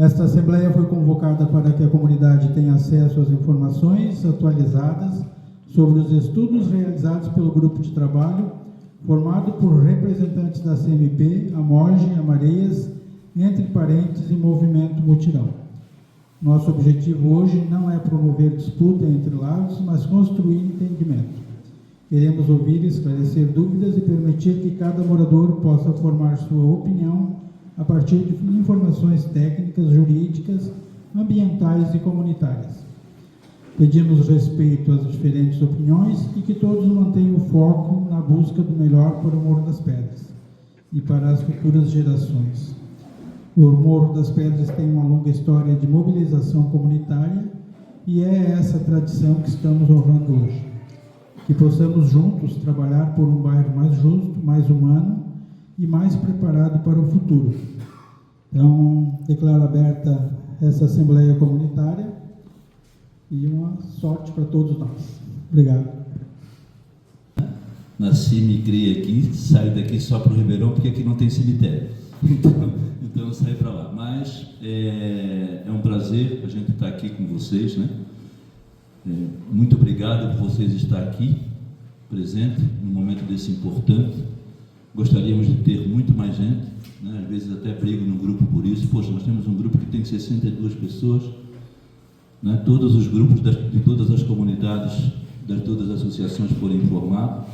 Esta Assembleia foi convocada para que a comunidade tenha acesso às informações atualizadas sobre os estudos realizados pelo grupo de trabalho, formado por representantes da CMP, a MOGE, a Mareias, Entre Parentes e Movimento Mutirão. Nosso objetivo hoje não é promover disputa entre lados, mas construir entendimento. Queremos ouvir e esclarecer dúvidas e permitir que cada morador possa formar sua opinião a partir de informações técnicas, jurídicas, ambientais e comunitárias. Pedimos respeito às diferentes opiniões e que todos mantenham o foco na busca do melhor para o Morro das Pedras e para as futuras gerações. O Morro das Pedras tem uma longa história de mobilização comunitária e é essa tradição que estamos honrando hoje. Que possamos juntos trabalhar por um bairro mais justo, mais humano e mais preparado para o futuro. Então, declaro aberta essa Assembleia Comunitária e uma sorte para todos nós. Obrigado. Nasci, me criei aqui, saio daqui só para o Ribeirão, porque aqui não tem cemitério. Então eu saí para lá. Mas é um prazer a gente estar aqui com vocês, né? Muito obrigado por vocês estar aqui, presente, num momento desse importante. Gostaríamos de ter muito mais gente, né? Às vezes até brigo no grupo por isso. Poxa, nós temos um grupo que tem 62 pessoas, né? Todos os grupos de todas as comunidades, de todas as associações foram informados,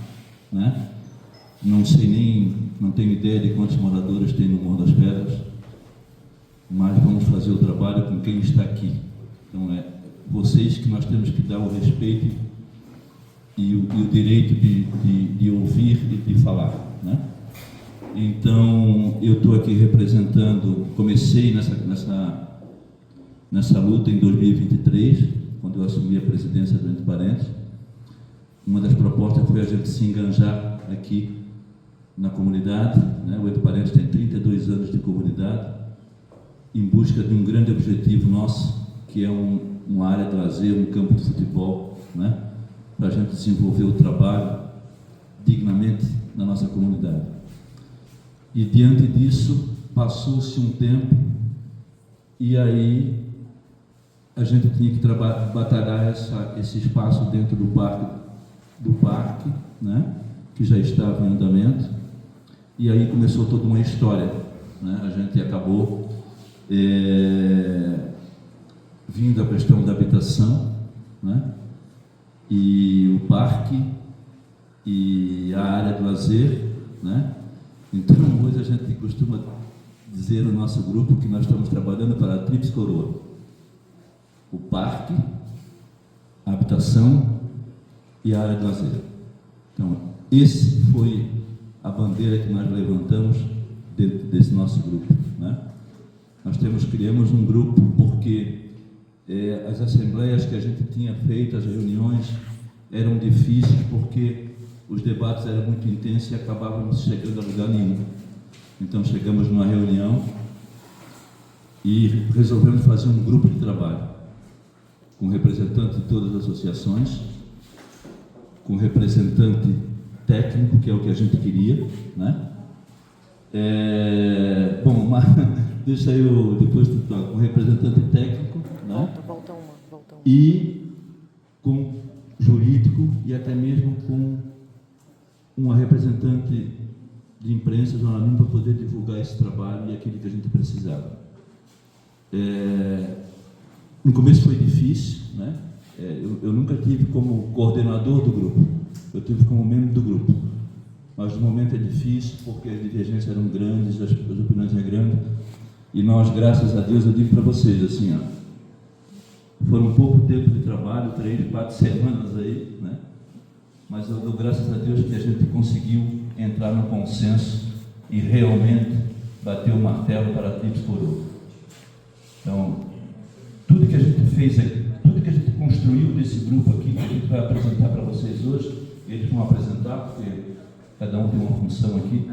né? Não tenho ideia de quantos moradores tem no Morro das Pedras, mas vamos fazer o trabalho com quem está aqui. Então vocês que nós temos que dar o respeito e o direito de ouvir e de falar, né? Então, eu estou aqui representando, comecei nessa luta em 2023, quando eu assumi a presidência do Entre Parentes. Uma das propostas foi a gente se enganjar aqui na comunidade, né? O Entre Parentes tem 32 anos de comunidade, em busca de um grande objetivo nosso, que é uma área de lazer, um campo de futebol, né? Para a gente desenvolver o trabalho dignamente na nossa comunidade. E diante disso, passou-se um tempo e aí a gente tinha que batalhar esse espaço dentro do parque, né? Que já estava em andamento, e aí começou toda uma história, né? A gente acabou vindo a questão da habitação, né? E o parque e a área de lazer, né? Então hoje a gente costuma dizer no nosso grupo que nós estamos trabalhando para a Tríplice Coroa: o parque, a habitação e a área de lazer. Então esse foi a bandeira que nós levantamos dentro desse nosso grupo, né? Nós criamos um grupo porque as assembleias que a gente tinha feito, as reuniões, eram difíceis porque os debates eram muito intensos e acabávamos chegando a lugar nenhum. Então chegamos numa reunião e resolvemos fazer um grupo de trabalho com representantes de todas as associações, com representante técnico, que é o que a gente queria, né? Bom, mas deixa eu depois com representante técnico, né? Volta uma. E com jurídico e até mesmo com uma representante de imprensa, jornalismo, para poder divulgar esse trabalho e aquilo que a gente precisava. No começo foi difícil, né? Eu nunca tive como coordenador do grupo, eu tive como membro do grupo, mas no momento é difícil porque as divergências eram grandes, as opiniões eram grandes, e nós, graças a Deus, eu digo para vocês assim, ó, foram pouco tempo de trabalho, 3, 4 semanas aí, né? Mas eu dou graças a Deus que a gente conseguiu entrar no consenso e realmente bater o martelo para a Tríplice Coroa. Então, tudo que a gente fez aqui, tudo que a gente construiu desse grupo aqui, que a gente vai apresentar para vocês hoje, eles vão apresentar, porque cada um tem uma função aqui,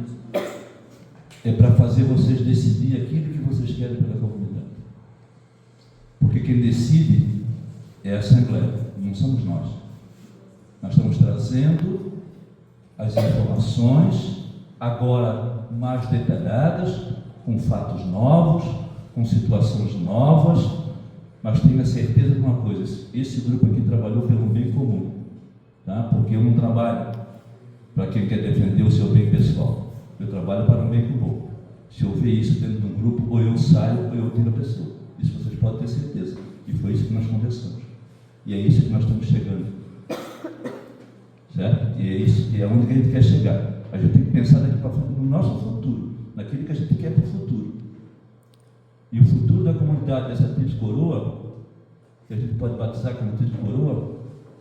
é para fazer vocês decidir aquilo que vocês querem pela comunidade. Porque quem decide é a Assembleia, não somos nós. Nós estamos trazendo as informações, agora mais detalhadas, com fatos novos, com situações novas, mas tenha certeza de uma coisa: esse grupo aqui trabalhou pelo bem comum, tá? Porque eu não trabalho para quem quer defender o seu bem pessoal, eu trabalho para um bem comum. Se eu ver isso dentro de um grupo, ou eu saio ou eu tiro a pessoa. Isso vocês podem ter certeza. E foi isso que nós conversamos. E é isso que nós estamos chegando. Certo? E é isso, e é onde que a gente quer chegar. A gente tem que pensar daqui para frente no nosso futuro, naquilo que a gente quer para o futuro. E o futuro da comunidade dessa Tríplice Coroa, que a gente pode batizar como Tríplice Coroa,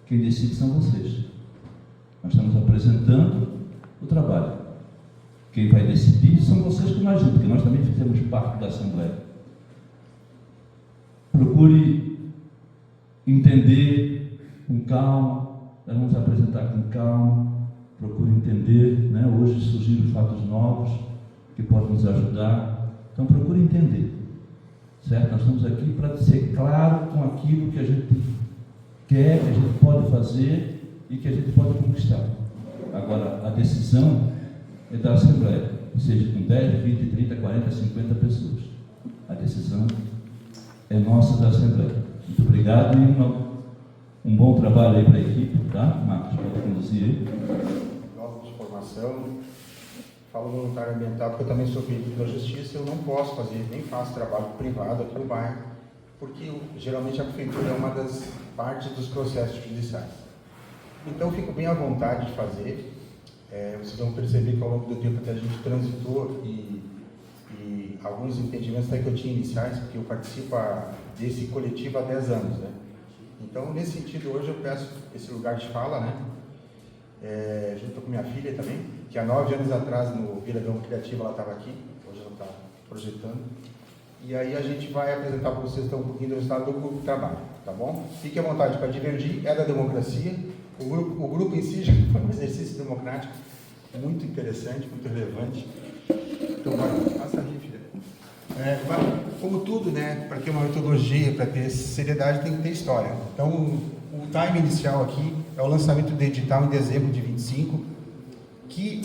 quem decide são vocês. Nós estamos apresentando o trabalho. Quem vai decidir são vocês com nós juntos, porque nós também fizemos parte da Assembleia. Procure entender com calma, nós vamos apresentar com calma, procure entender, né? Hoje surgiram fatos novos que podem nos ajudar, então procure entender, certo? Nós estamos aqui para ser claro com aquilo que a gente quer, que a gente pode fazer e que a gente pode conquistar. Agora, a decisão é da Assembleia, seja com 10, 20, 30, 40, 50 pessoas. A decisão é nossa da Assembleia. Muito obrigado e um bom trabalho aí para a equipe, tá? Marcos, pode conduzir aí. Nova de formação, falo voluntário ambiental, porque eu também sou perito da justiça, eu não posso fazer, nem faço trabalho privado aqui no bairro, porque geralmente a prefeitura é uma das partes dos processos judiciais. Então, fico bem à vontade de fazer. Vocês vão perceber que ao longo do tempo até a gente transitou e alguns entendimentos até que eu tinha iniciais, porque eu participo desse coletivo há 10 anos, né? Então, nesse sentido, hoje eu peço esse lugar de fala, né? Junto com minha filha também, que há 9 anos atrás no Viradão Criativo ela estava aqui, hoje ela está projetando. E aí a gente vai apresentar para vocês então um pouquinho do resultado do grupo de trabalho, tá bom? Fique à vontade para divergir, é da democracia. O grupo em si já foi um exercício democrático muito interessante, muito relevante. Então, passa ali, filha. Como tudo, né, para ter uma metodologia, para ter seriedade, tem que ter história. Então, o time inicial aqui é o lançamento do edital em dezembro de 25, que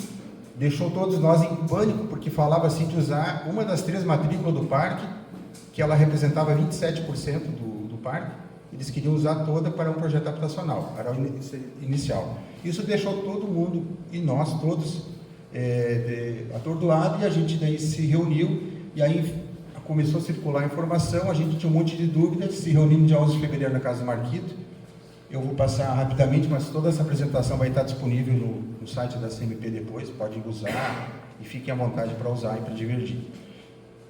deixou todos nós em pânico, porque falava assim de usar uma das 3 matrículas do parque, que ela representava 27% do parque. Eles queriam usar toda para um projeto habitacional, era o inicial. Isso deixou todo mundo, e nós todos, atordoados, e a gente daí se reuniu, e aí começou a circular a informação, a gente tinha um monte de dúvidas, se reunimos dia 11 de fevereiro na casa do Marquito. Eu vou passar rapidamente, mas toda essa apresentação vai estar disponível no site da CMP depois, pode usar, e fiquem à vontade para usar e para divergir,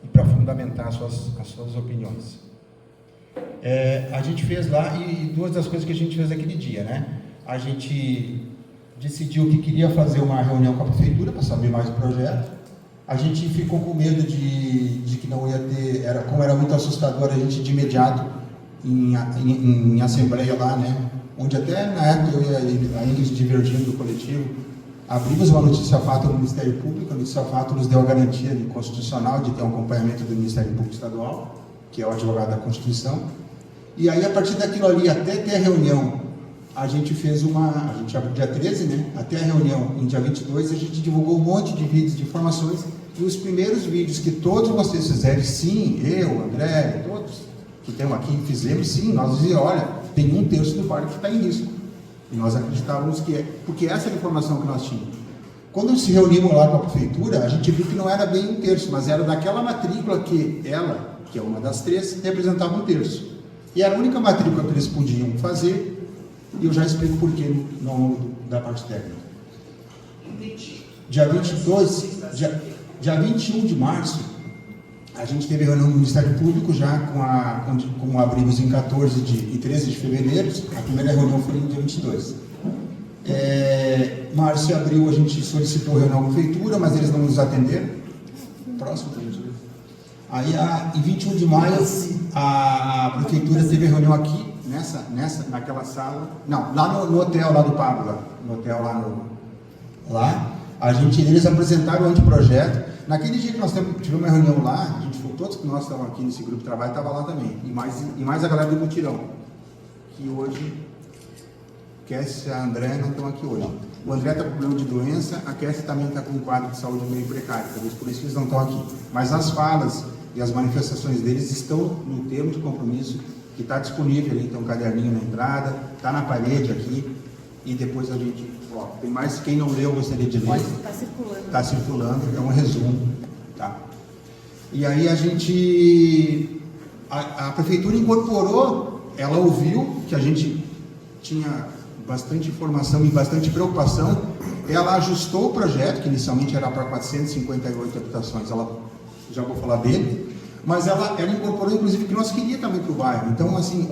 e para fundamentar as suas opiniões. A gente fez lá, e 2 das coisas que a gente fez naquele dia, né? A gente decidiu que queria fazer uma reunião com a prefeitura para saber mais do projeto. A gente ficou com medo de que não ia ter, como era muito assustador, a gente de imediato em assembleia lá, né? Onde até na época eu e a Ingrid divergindo do coletivo, abrimos uma notícia-fato no Ministério Público. A notícia-fato nos deu a garantia constitucional de ter um acompanhamento do Ministério Público Estadual, que é o advogado da Constituição. E aí, a partir daquilo ali, até ter a reunião, a gente abriu dia 13, né? Até a reunião, em dia 22, a gente divulgou um monte de vídeos, de informações, e os primeiros vídeos que todos vocês fizeram, sim, eu, André, todos que estamos aqui, fizemos, sim, nós dizíamos, olha, tem 1/3 do parque que está em risco. E nós acreditávamos que porque essa era a informação que nós tínhamos. Quando se reunimos lá com a prefeitura, a gente viu que não era bem 1/3, mas era daquela matrícula que ela, que é uma das 3, representava 1/3. E era a única matrícula que eles podiam fazer, e eu já explico por que da parte técnica. Dia 22, dia 21 de março, a gente teve reunião no Ministério Público já com abrigos em 14 e 13 de fevereiro, a primeira reunião foi no dia 22. Março e abril a gente solicitou reunião com a prefeitura, mas eles não nos atenderam. Próximo, gente. Aí, em 21 de maio, a prefeitura teve reunião aqui, naquela sala, não, lá no hotel lá do Pablo, no hotel lá, eles apresentaram o anteprojeto. Naquele dia que nós tivemos uma reunião lá, todos que nós estávamos aqui nesse grupo de trabalho estavam lá também, e mais a galera do mutirão, que hoje, Kessia e a André não estão aqui hoje. O André está com problema de doença, a Kessia também está com um quadro de saúde meio precário, talvez por isso que eles não estão aqui. Mas as falas e as manifestações deles estão no termo de compromisso que está disponível ali, tem um caderninho na entrada, está na parede aqui, e depois a gente, ó, tem mais, quem não leu gostaria de ler. Está circulando. Está circulando, é um resumo, tá? E aí a gente, a prefeitura incorporou, ela ouviu que a gente tinha bastante informação e bastante preocupação, ela ajustou o projeto, que inicialmente era para 458 habitações, ela, já vou falar dele, mas ela incorporou inclusive que nós queríamos também para o bairro, então assim,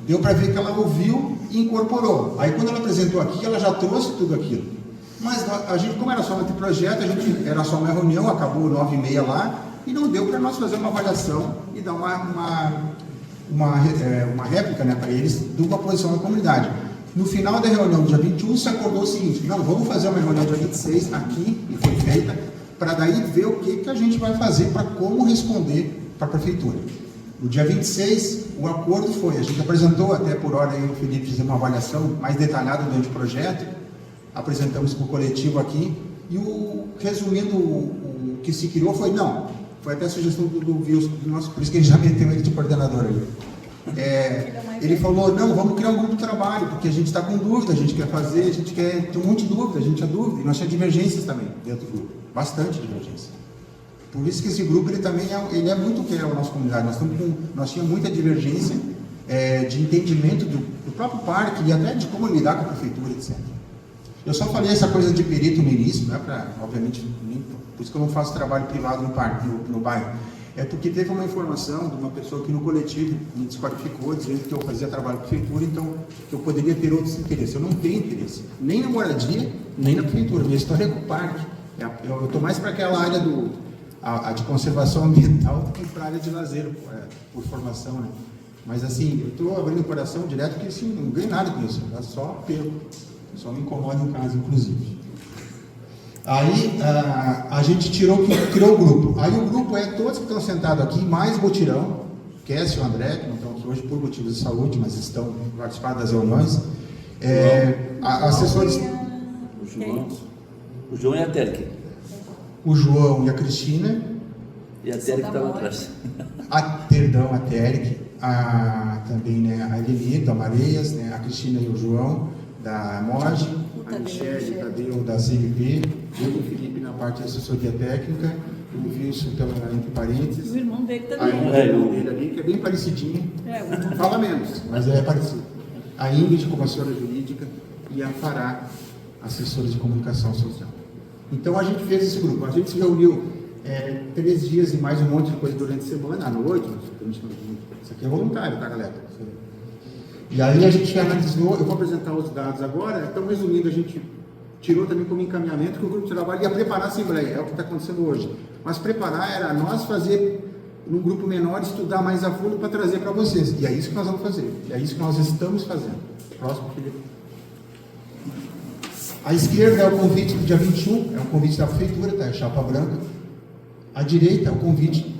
deu para ver que ela ouviu e incorporou. Aí quando ela apresentou aqui, ela já trouxe tudo aquilo. Mas a gente, como era só um anteprojeto, era só uma reunião, acabou 9h30 lá, e não deu para nós fazer uma avaliação e dar uma réplica, né, para eles de uma posição da comunidade. No final da reunião, dia 21, se acordou o seguinte: não, vamos fazer uma reunião dia 26 aqui, e foi feita, para daí ver o que a gente vai fazer para como responder para a prefeitura. No dia 26, o acordo foi, a gente apresentou até por hora, eu e o Felipe fizemos uma avaliação mais detalhada do anteprojeto, apresentamos para o coletivo aqui, e resumindo, o que se criou foi, não, foi até a sugestão do Wilson, por isso que ele já meteu ele de coordenador ali. Ele falou, não, vamos criar um grupo de trabalho, porque a gente está com dúvida, a gente quer fazer, a gente quer ter um monte de dúvida, a gente tinha dúvida, e nós tínhamos divergências também dentro do grupo, bastante divergência. Por isso que esse grupo, ele também ele é muito fiel à nossa comunidade, nós tínhamos muita divergência de entendimento do próprio parque e até de como lidar com a prefeitura, etc. Eu só falei essa coisa de perito no início, não é para, obviamente, por isso que eu não faço trabalho privado no parque, no bairro. É porque teve uma informação de uma pessoa que no coletivo me desqualificou, dizendo que eu fazia trabalho na prefeitura, então que eu poderia ter outros interesses. Eu não tenho interesse, nem na moradia, nem na prefeitura. Minha história é com o parque. Eu estou mais para aquela área de conservação ambiental do que para a área de lazer, por formação, né? Mas assim, eu estou abrindo o coração direto, porque assim, não ganho nada com isso, eu só perco. Só me incomoda em casa, inclusive. Aí a gente criou o grupo. Aí o grupo todos que estão sentados aqui, mais Botirão, Cassie e o André, que não estão aqui hoje por motivos de saúde, mas estão participando das reuniões. Assessores. O João e a Térica. O João e a Cristina. E a Térica estava atrás. A Térica. Também, né, a Eleni, da Mareias, né, a Cristina e o João, da MOG, a Michele, Tadeu, da CMP, eu e o Felipe na parte de assessoria técnica, o Wilson entre parênteses. O irmão dele também. O irmão dele ali, que é bem parecidinho. Fala menos, mas é parecido. A Ingrid, como assessora jurídica, e a Fará, assessora de comunicação social. Então a gente fez esse grupo, a gente se reuniu 3 dias e mais um monte de coisa durante a semana, à noite. Isso aqui é voluntário, tá, galera? E aí a gente analisou, eu vou apresentar os dados agora, então resumindo, a gente tirou também como encaminhamento que o grupo de trabalho ia preparar a Assembleia, é o que está acontecendo hoje. Mas preparar era nós fazer, num grupo menor, estudar mais a fundo para trazer para vocês. E é isso que nós vamos fazer, é isso que nós estamos fazendo. Próximo, Felipe. À esquerda é o convite do dia 21, é o convite da prefeitura, tá? É chapa branca. À direita é o convite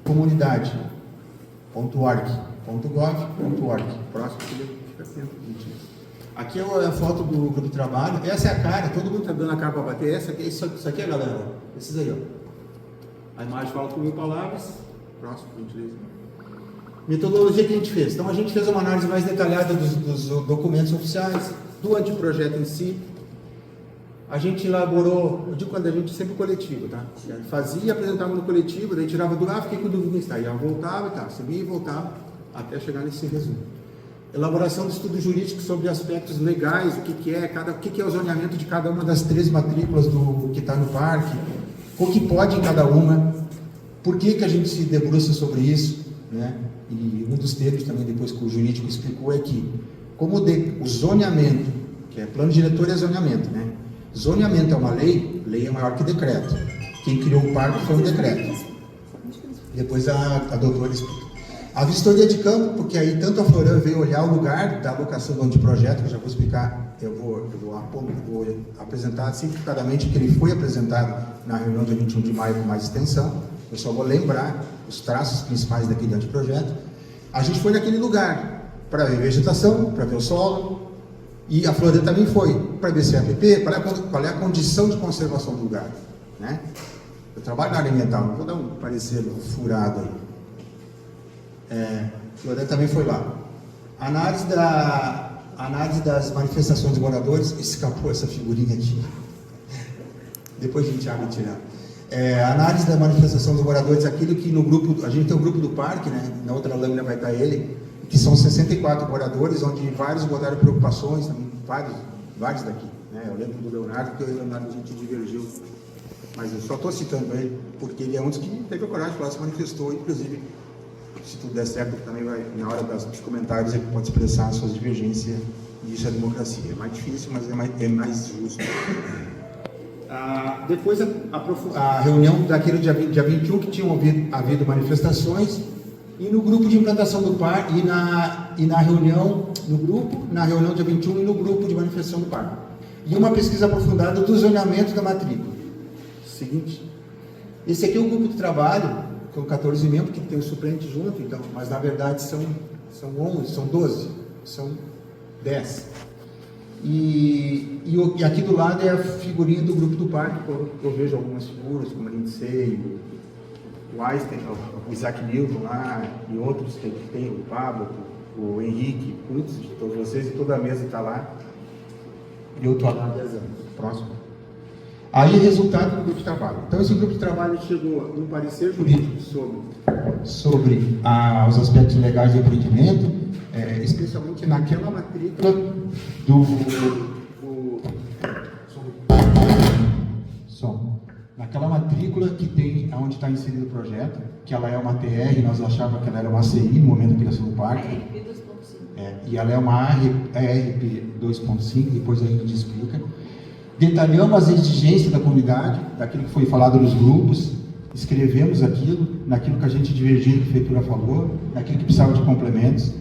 comunidade.org.gov.org. Próximo, fica atento. Aqui é a foto do grupo de trabalho. Essa é a cara, todo mundo está dando a cara para bater. Isso aqui é, galera. Esses aí, ó. A imagem fala com 1000 palavras. Próximo, 23. Metodologia que a gente fez. Então a gente fez uma análise mais detalhada dos documentos oficiais, do anteprojeto em si. A gente elaborou, eu digo quando a gente sempre coletivo, tá? Fazia, apresentava no coletivo, daí tirava do fiquei com dúvida nisso, aí voltava e tal, subia e voltava, até chegar nesse resumo. Elaboração do estudo jurídico sobre aspectos legais, o que é o zoneamento de cada uma das 3 matrículas do que está no parque, o que pode em cada uma, por que a gente se debruça sobre isso, né? E um dos termos também, depois que o jurídico explicou, é que, como o zoneamento, que é plano diretor e zoneamento, né? Zoneamento é uma lei é maior que decreto. Quem criou o parque foi um decreto. Depois a doutora explica. A vistoria de campo, porque aí tanto a Florian veio olhar o lugar da alocação do anteprojeto, que eu já vou explicar, eu vou apresentar simplificadamente que ele foi apresentado na reunião de 21 de maio com mais extensão. Eu só vou lembrar os traços principais daquele anteprojeto. A gente foi naquele lugar para ver vegetação, para ver o solo. E a Florian também foi para ver CAPP, qual é a condição de conservação do lugar, né? Eu trabalho na área ambiental, não vou dar um parecer furado aí. Floriano também foi lá. Análise das manifestações dos moradores, escapou essa figurinha aqui. Depois a gente abre e tira. Análise da manifestação dos moradores, aquilo que no grupo, a gente tem o grupo do parque, né? Na outra lâmina vai estar ele, que são 64 moradores, onde vários botaram preocupações, vários daqui. Né? Eu lembro do Leonardo, porque eu e o Leonardo a gente divergiu, mas eu só estou citando ele, porque ele é um dos que teve a coragem de falar, se manifestou, inclusive, se tudo der certo, ele também vai, na hora dos comentários, ele pode expressar as suas divergências, e isso é democracia. É mais difícil, mas é mais justo. Depois a reunião daquele dia 21, que tinham havido manifestações, e no grupo de implantação do parque, e na reunião no grupo, na reunião dia 21 e no grupo de manifestação do parque. E uma pesquisa aprofundada do zoneamento da matrícula. Seguinte, esse aqui é o grupo de trabalho, com 14 membros, que tem o suplente junto, então, mas na verdade são 11, são 12, são 10. E aqui do lado é a figurinha do grupo do parque, eu vejo algumas figuras, como a Lindsay, o Einstein, o Isaac Newton lá, e outros, tem o Pablo, o Henrique, muitos de todos vocês, e toda a mesa está lá. E eu estou lá há 10 anos, próximo. Aí, resultado do grupo de trabalho. Então, esse grupo de trabalho chegou num parecer jurídico sobre os aspectos legais do empreendimento, especialmente naquela matrícula naquela matrícula que tem, onde está inserido o projeto, que ela é uma TR, nós achávamos que ela era uma ACI no momento da criação do parque. ARP 2.5. E ela é uma ARP 2.5, depois a gente explica. Detalhamos as exigências da comunidade, daquilo que foi falado nos grupos, escrevemos aquilo, naquilo que a gente divergia, que a prefeitura falou, naquilo que precisava de complementos.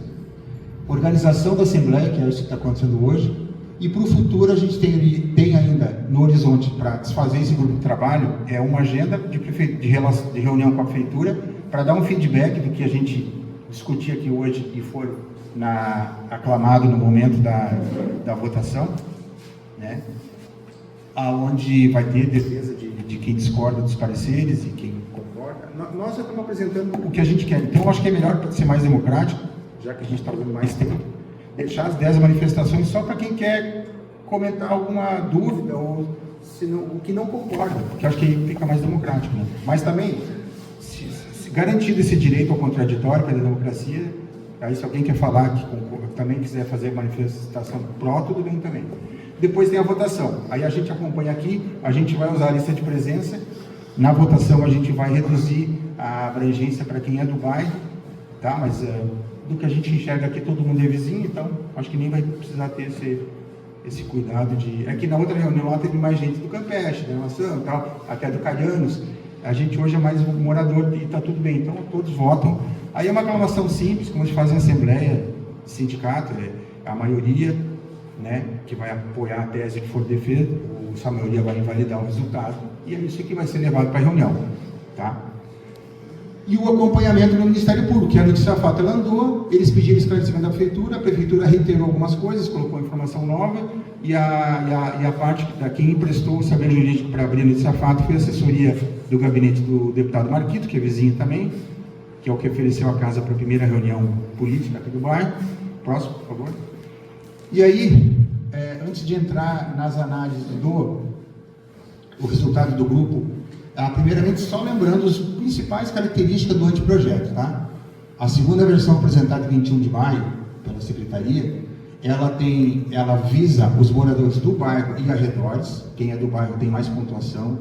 Organização da Assembleia, que é isso que está acontecendo hoje, e para o futuro a gente tem ainda no horizonte, para desfazer esse grupo de trabalho, uma agenda de reunião com a prefeitura, para dar um feedback do que a gente discutir aqui hoje e for aclamado no momento da votação, né? Onde vai ter defesa de quem discorda dos pareceres e quem concorda. Nós já estamos apresentando o que a gente quer, então eu acho que é melhor, para ser mais democrático, já que a gente está dando mais tempo, deixar as 10 manifestações só para quem quer comentar alguma dúvida ou o que não concorda, porque eu acho que aí fica mais democrático, né? Mas também, se garantido esse direito ao contraditório pela democracia, aí se alguém quer falar que também quiser fazer manifestação pró, tudo bem também. Depois tem a votação, aí a gente acompanha aqui, a gente vai usar a lista de presença, na votação a gente vai reduzir a abrangência para quem é do bairro, tá? Mas do que a gente enxerga aqui, todo mundo é vizinho, então acho que nem vai precisar ter esse cuidado de... É que na outra reunião lá teve mais gente do Campeche, da Nação e tal, até do Calhanos, a gente hoje é mais morador e está tudo bem, então todos votam. Aí é uma aclamação simples, como a gente faz em assembleia, sindicato, a maioria, né, que vai apoiar a tese que for defesa, a maioria vai invalidar o resultado, e é isso que vai ser levado para a reunião, tá? E o acompanhamento no Ministério Público, que a notícia fato ela andou, eles pediram esclarecimento da prefeitura reiterou algumas coisas, colocou informação nova, e a parte da quem emprestou o saber jurídico para abrir a notícia fato foi a assessoria do gabinete do deputado Marquito, que é vizinho também, que é o que ofereceu a casa para a primeira reunião política aqui do bairro. Próximo, por favor. E aí, antes de entrar nas análises do resultado do grupo, primeiramente só lembrando as principais características do anteprojeto, tá? A segunda versão apresentada em 21 de maio pela Secretaria, ela visa os moradores do bairro e arredores, quem é do bairro tem mais pontuação.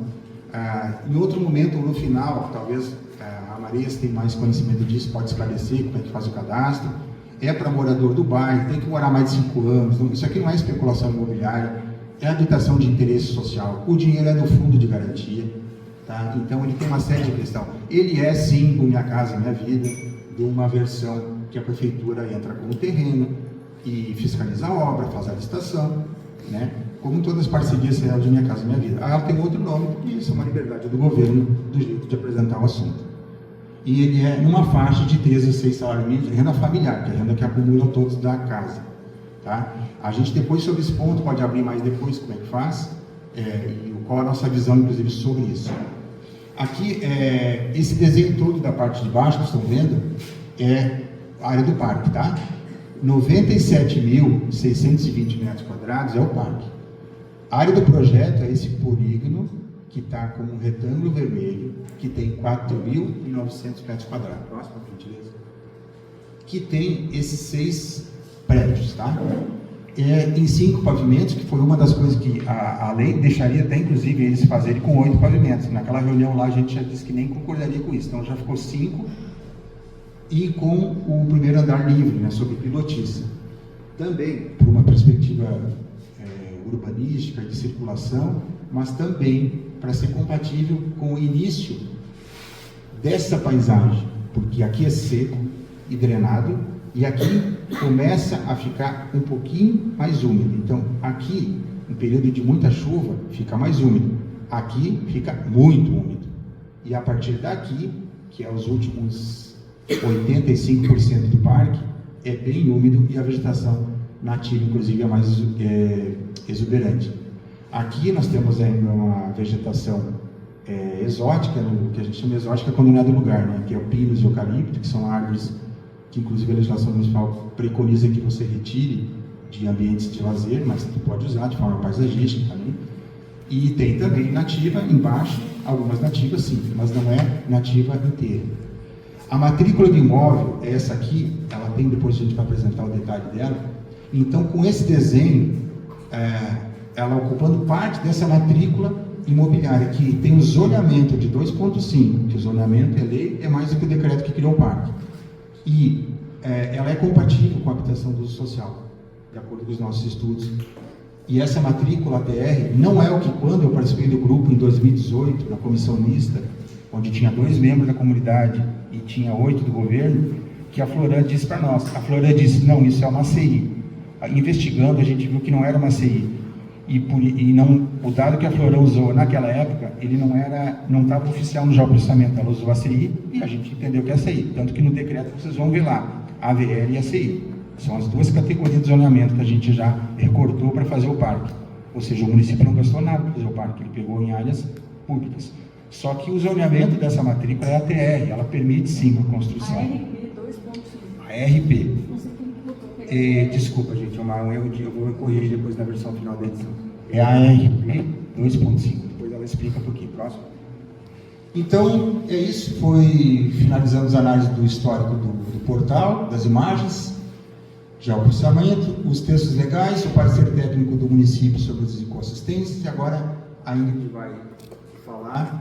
Em outro momento, no final, talvez a Marias tem mais conhecimento disso, pode esclarecer como é que faz o cadastro. É para morador do bairro, tem que morar mais de 5 anos, isso aqui não é especulação imobiliária, é habitação de interesse social, o dinheiro é do fundo de garantia, tá? Então ele tem uma série de questões. Ele é sim o Minha Casa Minha Vida, de uma versão que a prefeitura entra com o terreno e fiscaliza a obra, faz a licitação, né? Como todas as parcerias de Minha Casa Minha Vida. Ela tem outro nome, porque isso é uma liberdade do governo, do jeito de apresentar o assunto. E ele é numa faixa de 3 a 6 salários mínimos de renda familiar, que é a renda que acumula todos da casa, tá? A gente depois, sobre esse ponto, pode abrir mais depois como é que faz, e qual a nossa visão, inclusive, sobre isso. Aqui, esse desenho todo da parte de baixo que estão vendo é a área do parque, tá? 97.620 metros quadrados é o parque. A área do projeto é esse polígono que está com um retângulo vermelho, que tem 4.900 metros quadrados. Próximo, por gentileza. Que tem esses 6 prédios, tá? Em 5 pavimentos, que foi uma das coisas que a lei deixaria até, inclusive, eles fazerem com 8 pavimentos. Naquela reunião lá, a gente já disse que nem concordaria com isso. Então, já ficou 5 e com o primeiro andar livre, né, sobre pilotiça. Também, por uma perspectiva urbanística, de circulação, mas também para ser compatível com o início dessa paisagem, porque aqui é seco e drenado, e aqui começa a ficar um pouquinho mais úmido. Então, aqui, em período de muita chuva, fica mais úmido. Aqui fica muito úmido. E a partir daqui, que é os últimos 85% do parque, é bem úmido e a vegetação nativa, inclusive, é mais exuberante. Aqui nós temos ainda uma vegetação exótica, que a gente chama exótica quando não é do lugar, né? Que é o pinus e o eucalipto, que são árvores que, inclusive, a legislação municipal preconiza que você retire de ambientes de lazer, mas tu pode usar de forma paisagística também. E tem também nativa embaixo, algumas nativas sim, mas não é nativa inteira. A matrícula do imóvel é essa aqui, ela tem, depois a gente vai apresentar o detalhe dela. Então, com esse desenho, ela ocupando parte dessa matrícula imobiliária, que tem o zoneamento de 2.5, que o zoneamento é lei, é mais do que o decreto que criou o parque. E ela é compatível com a habitação do uso social, de acordo com os nossos estudos. E essa matrícula ATR não é o que, quando eu participei do grupo em 2018, na comissão mista, onde tinha 2 membros da comunidade e tinha 8 do governo, que a Floran disse para nós. A Floran disse, não, isso é uma CI. Investigando, a gente viu que não era uma CI. E não, o dado que a Floran usou naquela época, ele não estava oficial no geoprocessamento, ela usou a CI e a gente entendeu que é a CI. Tanto que no decreto vocês vão ver lá, a AVR e a CI. São as 2 categorias de zoneamento que a gente já recortou para fazer o parque. Ou seja, o município não gastou nada para fazer o parque, ele pegou em áreas públicas. Só que o zoneamento dessa matrícula é a ATR, ela permite sim a construção. A RP 2.5. A RP. Não sei quem botou. Desculpa, gente, é um erro eu vou corrigir depois na versão final da edição. É a RP 2.5. Depois ela explica por quê. Próximo. Então, é isso. Finalizamos a análise do histórico do portal, das imagens, já o processamento, os textos legais, o parecer técnico do município sobre as inconsistências, e agora a Ingrid vai falar